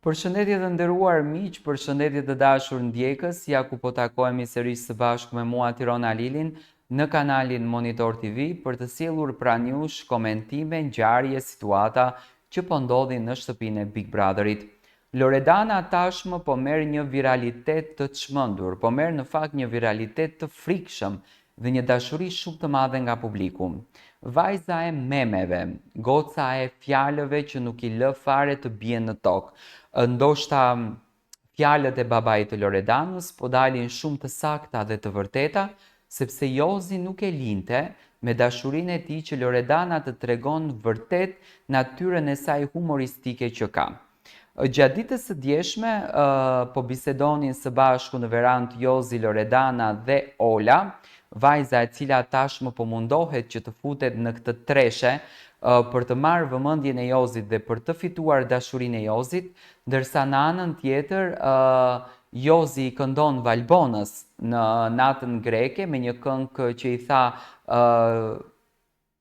Përshëndetje të nderuar miq, përshëndetje të dashur ndjekës, ja ku po takohemi sërish së bashku me mua Tirona Lilin në kanalin Monitor TV për të sjellur pranë jush komentime, ngjarje, situata që po ndodhin në shtëpinë e Big Brotherit. Loredana tashmë po merr një viralitet të çmendur, po merr në fakt një viralitet të frikshëm dhe një dashuri shumë të madhe nga publiku. Vajza e memeve, goca e fjalëve që nuk i lë fare të bien në tokë. Ndoshta fjalët e babait të Loredanës po dalin shumë të sakta dhe të vërteta, sepse Jozi nuk e linte me dashurinë e tij që Loredana të tregon vërtet natyrën e saj humoristike që ka. Gjatë ditës së djeshme po bisedonin së bashku në verandë Jozi, Loredana dhe Ola, vajza e cila tashmë po mundohet që të futet në këtë treshe për të marrë vëmendjen e Jozit dhe për të fituar dashurinë e Jozit, ndërsa në anën tjetër Jozi i këndon Valbonës në natën greke me një këngë që i tha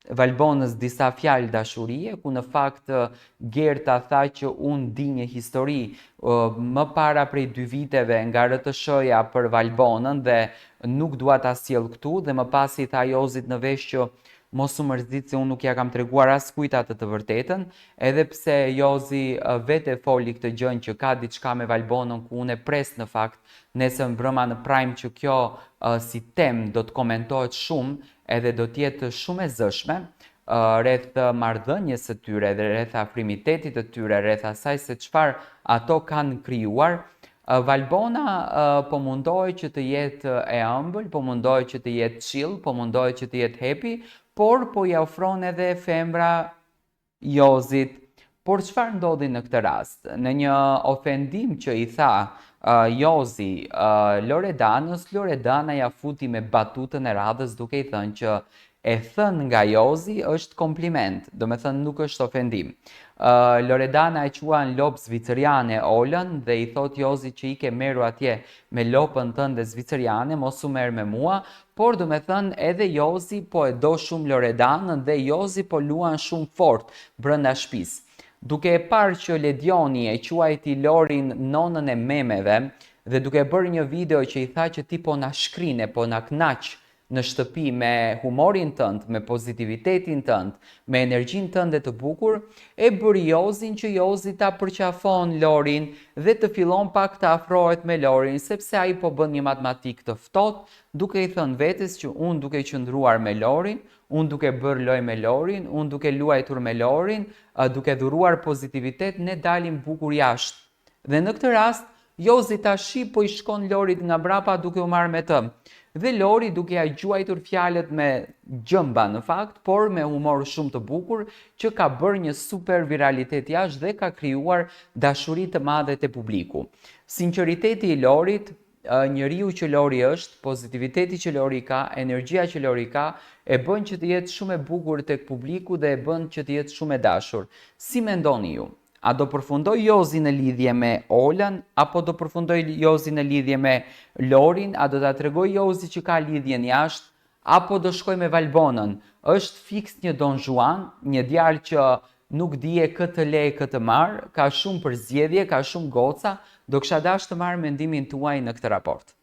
Valbonës disa fjalë dashurie, ku në fakt Gerta tha që unë di një histori më para prej 2 viteve nga RTS-ja për Valbonën dhe nuk dua ta sjell këtu, dhe më pas i tha Jozit në vesh që mos u mërzit se unë nuk ja kam treguar askujt atë të vërtetën, edhe pse Jozi vete foli këtë gjën që ka diçka me Valbonën, ku unë e pres në fakt nesër mbrëma në Prime që kjo si temë do të komentohet shumë edhe do t'jetë shumë e zëshme rreth marrëdhënies së tyre dhe rreth afrimitetit të tyre, rreth asaj se çfarë ato kanë krijuar. Valbona po mundohet që të jetë e ëmbël, po mundohet që të jetë chill, po mundohet që të jetë happy, por po ja ofron edhe femra Jozit. Por çfarë ndodhi në këtë rast? Në një ofendim që i tha Jozi Loredanës, Loredana ja futi me batutën e radhës duke i thënë që e thënë nga Jozi është kompliment, do me thënë nuk është ofendim. Loredana e quan lopë zviceriane Olën dhe i thot Jozi që i ke meru atje me lopën tënde zviceriane, mos u merë me mua, por do me thënë edhe Jozi po e do shumë Loredanën dhe Jozi po luan shumë fort brenda shtëpisë. Duke e parë që Ledioni e quajti Lorin nonën e memeve dhe duke bërë një video që i tha që ti po na shkrine, po na knaq në shtëpi me humorin tënd, me pozitivitetin tënd, me energjinë tënde të bukur, e bëri Jozin që Jozi ta përqafon Lorin dhe të fillon pak të afrohet me Lorin, sepse ai po bën një matematik të ftohtë, duke i thënë vetes që unë duke qëndruar me Lorin, unë duke bërë loj me Lorin, unë duke luajtur me Lorin, duke dhuruar pozitivitet, ne dalim bukur jashtë. Dhe në këtë rast, Jozi tashi po i shkon Lorit nga brapa duke u marrë me të. Dhe Lori duke ja gjuajtur fjalët me gjëmba në fakt, por me humor shumë të bukur, që ka bërë një super viralitet jashtë dhe ka krijuar dashuri të madhe te publiku. Sinqeriteti i Lorit, njeriu që Lori është, pozitiviteti që Lori ka, energjia që Lori ka, e bën që të jetë shumë e bukur tek publiku dhe e bën që të jetë shumë e dashur. Si mendoni ju? A do përfundoj Jozi në lidhje me Olën, apo do përfundoj Jozi në lidhje me Lorin, a do ta tregoj Jozi që ka lidhjen jashtë, apo do shkoj me Valbonën? Është fiks një Don Juan, një djalë që nuk dije këtë le këtë marr, ka shumë përzgjedhje, ka shumë goca, do kisha dashur të marr mendimin tuaj në këtë raport.